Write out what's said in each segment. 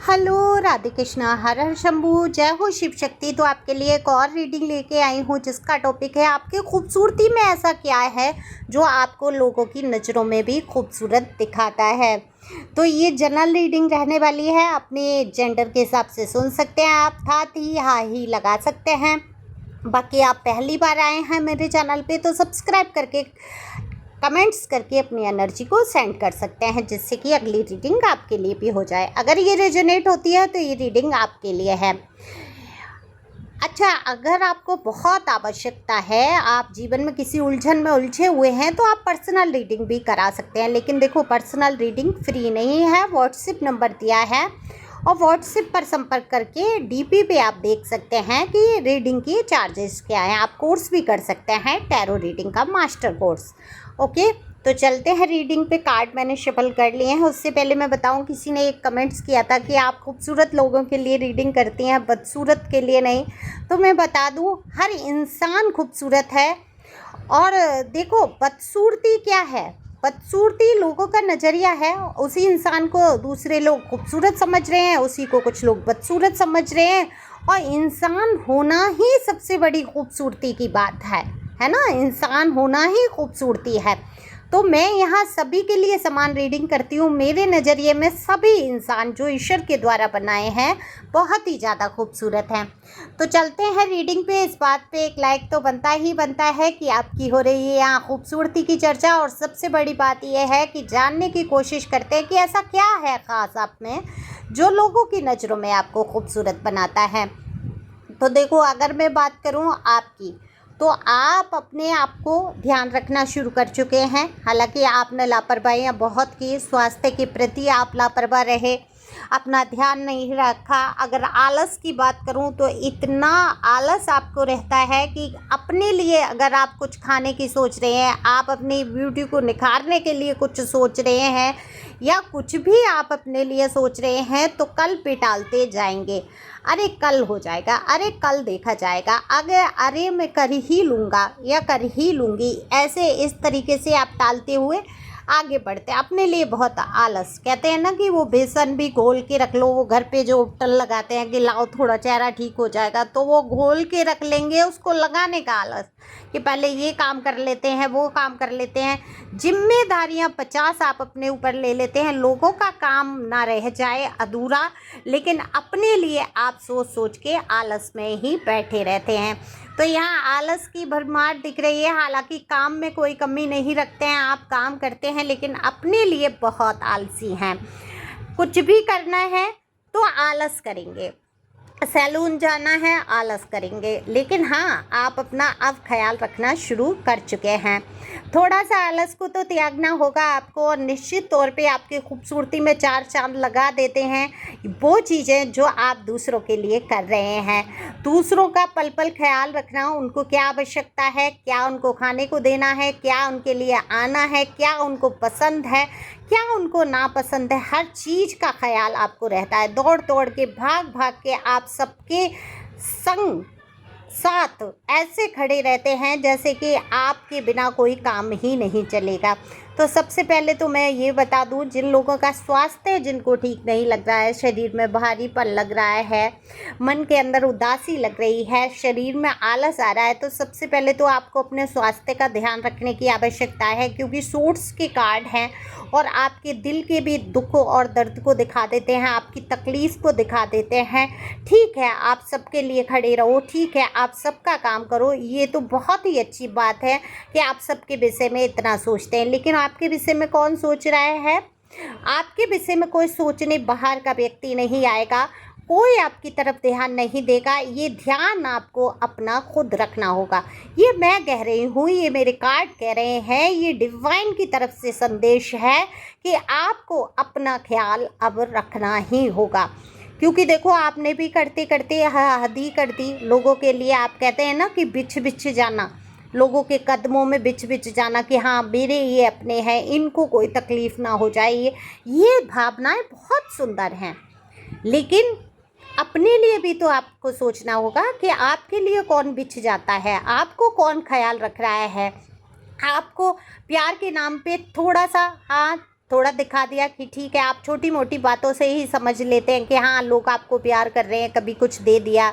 Hello Radhe Krishna, हर हर शंभू, जय हो शिव शक्ति। तो आपके लिए एक और रीडिंग लेके आई हूँ जिसका टॉपिक है आपकी खूबसूरती में ऐसा क्या है जो आपको लोगों की नज़रों में भी खूबसूरत दिखाता है। तो ये जनरल रीडिंग रहने वाली है, अपने जेंडर के हिसाब से सुन सकते हैं आप, साथ ही हाँ ही लगा सकते हैं। बाकी आप पहली बार आए हैं मेरे चैनल पे तो सब्सक्राइब करके कमेंट्स करके अपनी एनर्जी को सेंड कर सकते हैं, जिससे कि अगली रीडिंग आपके लिए भी हो जाए। अगर ये रेजोनेट होती है तो ये रीडिंग आपके लिए है। अच्छा, अगर आपको बहुत आवश्यकता है, आप जीवन में किसी उलझन में उलझे हुए हैं, तो आप पर्सनल रीडिंग भी करा सकते हैं। लेकिन देखो, पर्सनल रीडिंग फ्री नहीं है। व्हाट्सएप नंबर दिया है और व्हाट्सएप पर संपर्क करके डीपी पे आप देख सकते हैं कि रीडिंग की चार्जेस क्या हैं। आप कोर्स भी कर सकते हैं, टैरो रीडिंग का मास्टर कोर्स। ओके, तो चलते हैं रीडिंग पे। कार्ड मैंने शफल कर लिए हैं। उससे पहले मैं बताऊं, किसी ने एक कमेंट्स किया था कि आप खूबसूरत लोगों के लिए रीडिंग करती हैं, बदसूरत के लिए नहीं। तो मैं बता दूं, हर इंसान खूबसूरत है। और देखो, बदसूरती क्या है? बदसूरती लोगों का नज़रिया है। उसी इंसान को दूसरे लोग खूबसूरत समझ रहे हैं, उसी को कुछ लोग बदसूरत समझ रहे हैं। और इंसान होना ही सबसे बड़ी खूबसूरती की बात है ना। इंसान होना ही खूबसूरती है। तो मैं यहाँ सभी के लिए समान रीडिंग करती हूँ। मेरे नज़रिए में सभी इंसान जो ईश्वर के द्वारा बनाए हैं बहुत ही ज़्यादा खूबसूरत हैं। तो चलते हैं रीडिंग पे। इस बात पे एक लाइक तो बनता ही बनता है कि आपकी हो रही है यहाँ खूबसूरती की चर्चा। और सबसे बड़ी बात यह है कि जानने की कोशिश करते हैं कि ऐसा क्या है ख़ास आप में जो लोगों की नज़रों में आपको खूबसूरत बनाता है। तो देखो, अगर मैं बात करूँ आपकी, तो आप अपने आप को ध्यान रखना शुरू कर चुके हैं। हालांकि आपने लापरवाहियाँ बहुत की, स्वास्थ्य के प्रति आप लापरवाह रहे, अपना ध्यान नहीं रखा। अगर आलस की बात करूं तो इतना आलस आपको रहता है कि अपने लिए अगर आप कुछ खाने की सोच रहे हैं, आप अपनी ब्यूटी को निखारने के लिए कुछ सोच रहे हैं, या कुछ भी आप अपने लिए सोच रहे हैं, तो कल पे टालते जाएंगे। अरे कल हो जाएगा, अरे कल देखा जाएगा, अगर अरे मैं कर ही लूँगा या कर ही लूँगी, ऐसे इस तरीके से आप टालते हुए आगे बढ़ते हैं। अपने लिए बहुत आलस, कहते हैं ना कि वो बेसन भी घोल के रख लो। वो घर पे जो उपटन लगाते हैं कि लाओ थोड़ा चेहरा ठीक हो जाएगा, तो वो घोल के रख लेंगे, उसको लगाने का आलस कि पहले ये काम कर लेते हैं, वो काम कर लेते हैं। जिम्मेदारियां 50 आप अपने ऊपर ले लेते हैं, लोगों का काम ना रह जाए अधूरा, लेकिन अपने लिए आप सोच सोच के आलस में ही बैठे रहते हैं। तो यहाँ आलस की भरमार दिख रही है। हालांकि काम में कोई कमी नहीं रखते हैं, आप काम करते हैं, लेकिन अपने लिए बहुत आलसी हैं। कुछ भी करना है तो आलस करेंगे, सैलून जाना है आलस करेंगे। लेकिन हाँ, आप अपना अब ख्याल रखना शुरू कर चुके हैं। थोड़ा सा आलस को तो त्यागना होगा आपको, और निश्चित तौर पे आपकी खूबसूरती में चार चांद लगा देते हैं वो चीज़ें जो आप दूसरों के लिए कर रहे हैं। दूसरों का पल पल ख्याल रखना, उनको क्या आवश्यकता है, क्या उनको खाने को देना है, क्या उनके लिए आना है, क्या उनको पसंद है, क्या उनको नापसंद है, हर चीज़ का ख्याल आपको रहता है। दौड़ दौड़ के, भाग भाग के आप सबके संग साथ ऐसे खड़े रहते हैं जैसे कि आपके बिना कोई काम ही नहीं चलेगा। तो सबसे पहले तो मैं ये बता दूं, जिन लोगों का स्वास्थ्य जिनको ठीक नहीं लग रहा है, शरीर में भारीपन लग रहा है, मन के अंदर उदासी लग रही है, शरीर में आलस आ रहा है, तो सबसे पहले तो आपको अपने स्वास्थ्य का ध्यान रखने की आवश्यकता है। क्योंकि सोर्स के कार्ड हैं और आपके दिल के भी दुख और दर्द को दिखा देते हैं, आपकी तकलीफ़ को दिखा देते हैं। ठीक है, आप सबके लिए खड़े रहो, ठीक है, आप सबका काम करो, ये तो बहुत ही अच्छी बात है कि आप सबके विषय में इतना सोचते हैं। लेकिन आपके विषय में कौन सोच रहा है? आपके विषय में कोई सोचने बाहर का व्यक्ति नहीं आएगा, कोई आपकी तरफ ध्यान नहीं देगा। ये ध्यान आपको अपना खुद रखना होगा। ये मैं कह रही हूँ, ये मेरे कार्ड कह रहे हैं, ये डिवाइन की तरफ से संदेश है कि आपको अपना ख्याल अब रखना ही होगा। क्योंकि देखो, आपने भी करते करते हद ही कर दी लोगों के लिए। आप कहते हैं ना कि बिछ बिछ जाना, लोगों के कदमों में बिछ बिछ जाना कि हाँ मेरे ये अपने हैं, इनको कोई तकलीफ़ ना हो जाए। ये भावनाएं बहुत सुंदर हैं, लेकिन अपने लिए भी तो आपको सोचना होगा कि आपके लिए कौन बिछ जाता है, आपको कौन ख्याल रख रहा है। आपको प्यार के नाम पे थोड़ा सा, हाँ, थोड़ा दिखा दिया कि ठीक है, आप छोटी मोटी बातों से ही समझ लेते हैं कि हाँ लोग आपको प्यार कर रहे हैं। कभी कुछ दे दिया,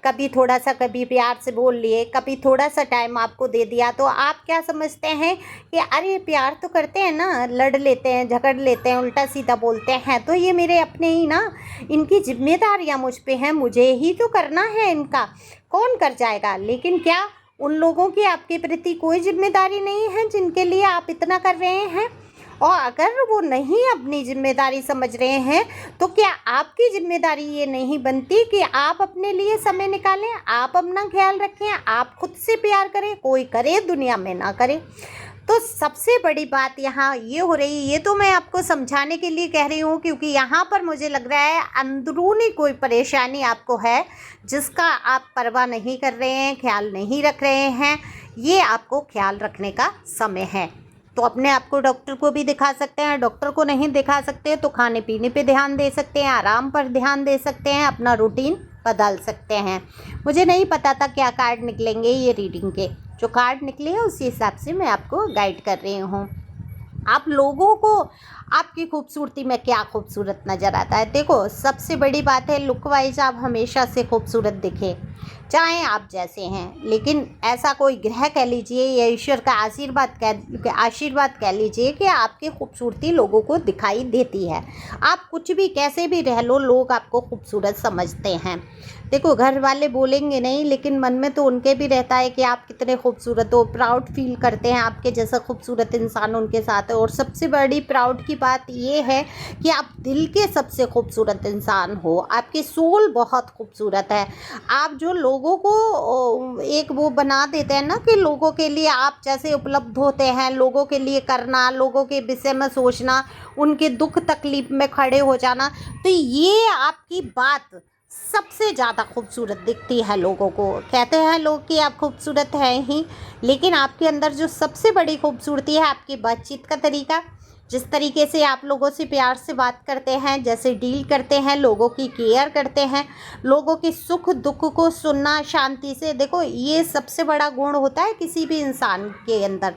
कभी थोड़ा सा, कभी प्यार से बोल लिए, कभी थोड़ा सा टाइम आपको दे दिया, तो आप क्या समझते हैं कि अरे प्यार तो करते हैं ना, लड़ लेते हैं, झगड़ लेते हैं, उल्टा सीधा बोलते हैं, तो ये मेरे अपने ही ना, इनकी जिम्मेदारियाँ मुझ पे हैं, मुझे ही तो करना है, इनका कौन कर जाएगा। लेकिन क्या उन लोगों की आपके प्रति कोई जिम्मेदारी नहीं है जिनके लिए आप इतना कर रहे हैं? और अगर वो नहीं अपनी जिम्मेदारी समझ रहे हैं तो क्या आपकी जिम्मेदारी ये नहीं बनती कि आप अपने लिए समय निकालें, आप अपना ख्याल रखें, आप खुद से प्यार करें? कोई करे, दुनिया में ना करे। तो सबसे बड़ी बात यहाँ ये हो रही है, ये तो मैं आपको समझाने के लिए कह रही हूँ क्योंकि यहाँ पर मुझे लग रहा है अंदरूनी कोई परेशानी आपको है जिसका आप परवाह नहीं कर रहे हैं, ख्याल नहीं रख रहे हैं। ये आपको ख्याल रखने का समय है। तो अपने आप को डॉक्टर को भी दिखा सकते हैं, डॉक्टर को नहीं दिखा सकते तो खाने पीने पे ध्यान दे सकते हैं, आराम पर ध्यान दे सकते हैं, अपना रूटीन बदल सकते हैं। मुझे नहीं पता था क्या कार्ड निकलेंगे ये रीडिंग के, जो कार्ड निकले हैं उसी हिसाब से मैं आपको गाइड कर रही हूँ। आप लोगों को आपकी खूबसूरती में क्या खूबसूरत नज़र आता है? देखो, सबसे बड़ी बात है लुक वाइज आप हमेशा से खूबसूरत दिखे, चाहे आप जैसे हैं। लेकिन ऐसा कोई ग्रह कह लीजिए या ईश्वर का आशीर्वाद कह लीजिए कि आपकी खूबसूरती लोगों को दिखाई देती है। आप कुछ भी कैसे भी रह लो, लोग आपको खूबसूरत समझते हैं। देखो, घर वाले बोलेंगे नहीं लेकिन मन में तो उनके भी रहता है कि आप कितने खूबसूरत हो, प्राउड फील करते हैं आपके जैसा खूबसूरत इंसान उनके साथ है। और सबसे बड़ी प्राउड की बात ये है कि आप दिल के सबसे खूबसूरत इंसान हो, आपकी सोल बहुत खूबसूरत है। आप जो लोगों को एक वो बना देते हैं ना कि लोगों के लिए आप जैसे उपलब्ध होते हैं, लोगों के लिए करना, लोगों के विषय में सोचना, उनके दुख तकलीफ में खड़े हो जाना, तो ये आपकी बात सबसे ज़्यादा खूबसूरत दिखती है लोगों को। कहते हैं लोग कि आप खूबसूरत हैं ही, लेकिन आपके अंदर जो सबसे बड़ी खूबसूरती है आपकी बातचीत का तरीका, जिस तरीके से आप लोगों से प्यार से बात करते हैं, जैसे डील करते हैं, लोगों की केयर करते हैं, लोगों के सुख दुख को सुनना शांति से। देखो, ये सबसे बड़ा गुण होता है किसी भी इंसान के अंदर।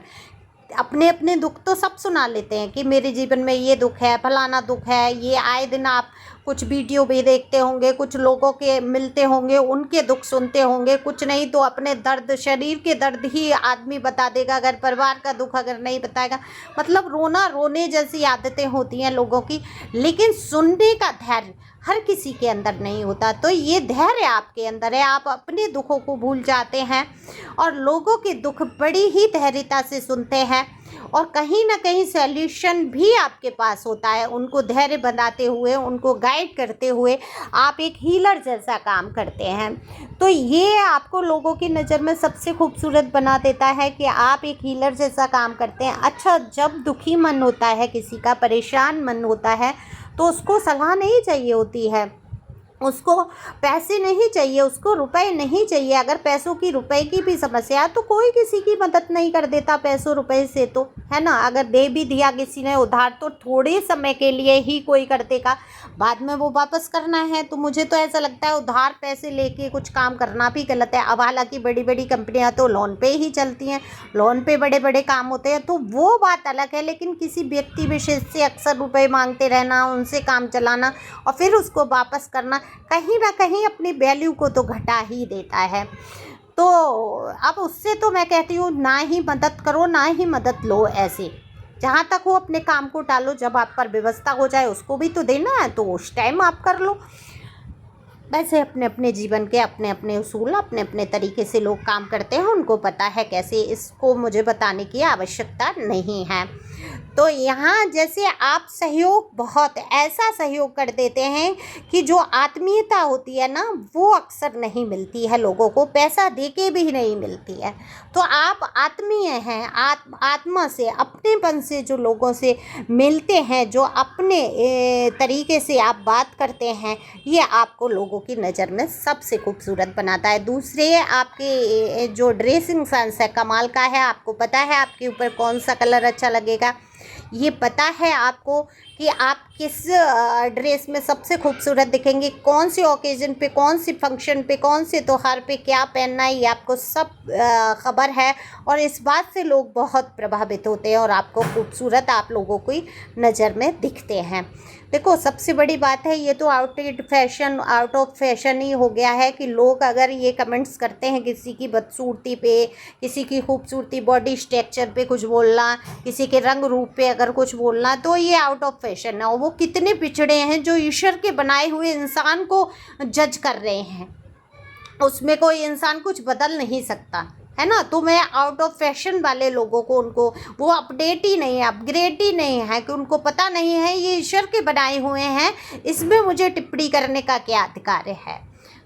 अपने अपने दुख तो सब सुना लेते हैं कि मेरे जीवन में ये दुख है, फलाना दुख है। ये आए दिन आप कुछ वीडियो भी देखते होंगे, कुछ लोगों के मिलते होंगे, उनके दुख सुनते होंगे, कुछ नहीं तो अपने दर्द, शरीर के दर्द ही आदमी बता देगा, अगर परिवार का दुख अगर नहीं बताएगा। मतलब रोना रोने जैसी आदतें होती हैं लोगों की, लेकिन सुनने का धैर्य हर किसी के अंदर नहीं होता। तो ये धैर्य आपके अंदर है, आप अपने दुखों को भूल जाते हैं और लोगों के दुख बड़ी ही धैर्यता से सुनते हैं, और कहीं ना कहीं सॉल्यूशन भी आपके पास होता है। उनको धैर्य बनाते हुए, उनको गाइड करते हुए आप एक हीलर जैसा काम करते हैं। तो ये आपको लोगों की नज़र में सबसे खूबसूरत बना देता है कि आप एक हीलर जैसा काम करते हैं। अच्छा, जब दुखी मन होता है किसी का, परेशान मन होता है, तो उसको सलाह नहीं चाहिए होती है, उसको पैसे नहीं चाहिए, उसको रुपए नहीं चाहिए। अगर पैसों की, रुपए की भी समस्या है तो कोई किसी की मदद नहीं कर देता पैसों रुपए से, तो है ना। अगर दे भी दिया किसी ने उधार तो थोड़े समय के लिए ही कोई कर देगा, बाद में वो वापस करना है। तो मुझे तो ऐसा लगता है उधार पैसे लेके कुछ काम करना भी गलत है। अब हालांकि बड़ी बड़ी कंपनियां तो लोन पे ही चलती हैं, लोन पे बड़े बड़े काम होते हैं, तो वो बात अलग है। लेकिन किसी व्यक्ति विशेष से अक्सर रुपए मांगते रहना, उनसे काम चलाना और फिर उसको वापस करना, कहीं ना कहीं अपनी वैल्यू को तो घटा ही देता है। तो अब उससे तो मैं कहती हूँ ना ही मदद करो, ना ही मदद लो। ऐसे जहाँ तक हो अपने काम को टालो, जब आप पर व्यवस्था हो जाए उसको भी तो देना है, तो उस टाइम आप कर लो। वैसे अपने अपने जीवन के अपने अपने उसूल, अपने अपने तरीके से लोग काम करते हैं, उनको पता है कैसे। इसको मुझे बताने की आवश्यकता नहीं है। तो यहाँ जैसे आप सहयोग, बहुत ऐसा सहयोग कर देते हैं कि जो आत्मीयता होती है ना, वो अक्सर नहीं मिलती है लोगों को, पैसा देके भी नहीं मिलती है। तो आप आत्मीय हैं, आत्मा से, अपनेपन से जो लोगों से मिलते हैं, जो अपने तरीके से आप बात करते हैं, ये आपको लोगों की नज़र में सबसे खूबसूरत बनाता है। दूसरे, आपके जो ड्रेसिंग सेंस है कमाल का है, आपको पता है आपके ऊपर कौन सा कलर अच्छा लगेगा। ये पता है आपको कि आप किस ड्रेस में सबसे खूबसूरत दिखेंगे, कौन सी ओकेज़न पे, कौन सी फंक्शन पे, कौन से त्योहार पे क्या पहनना है, ये आपको सब खबर है। और इस बात से लोग बहुत प्रभावित होते हैं और आपको खूबसूरत आप लोगों की नज़र में दिखते हैं। देखो, सबसे बड़ी बात है, ये तो आउट ऑफ फैशन ही हो गया है कि लोग अगर ये कमेंट्स करते हैं किसी की बदसूरती पे, किसी की खूबसूरती, बॉडी स्ट्रक्चर पे कुछ बोलना, किसी के रंग रूप पे अगर कुछ बोलना, तो ये आउट ऑफ फैशन है। और वो कितने पिछड़े हैं जो ईश्वर के बनाए हुए इंसान को जज कर रहे हैं, उसमें कोई इंसान कुछ बदल नहीं सकता, है ना। तो मैं आउट ऑफ फैशन वाले लोगों को, उनको वो अपडेट ही नहीं है, अपग्रेड ही नहीं है, कि उनको पता नहीं है ये ईश्वर के बनाए हुए हैं, इसमें मुझे टिप्पणी करने का क्या अधिकार है।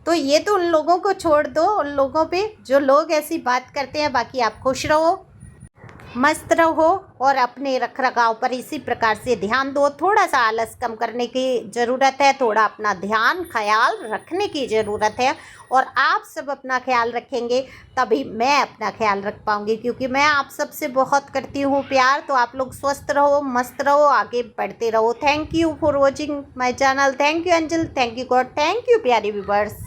तो ये तो उन लोगों को छोड़ दो, उन लोगों पे जो लोग ऐसी बात करते हैं। बाकी आप खुश रहो, मस्त रहो और अपने रख रखाव पर इसी प्रकार से ध्यान दो। थोड़ा सा आलस कम करने की ज़रूरत है, थोड़ा अपना ध्यान ख्याल रखने की ज़रूरत है। और आप सब अपना ख्याल रखेंगे तभी मैं अपना ख्याल रख पाऊँगी, क्योंकि मैं आप सब से बहुत करती हूँ प्यार। तो आप लोग स्वस्थ रहो, मस्त रहो, आगे बढ़ते रहो। Thank you for watching my channel. Thank you angel, thank you God, thank you प्यारी व्यूवर्स।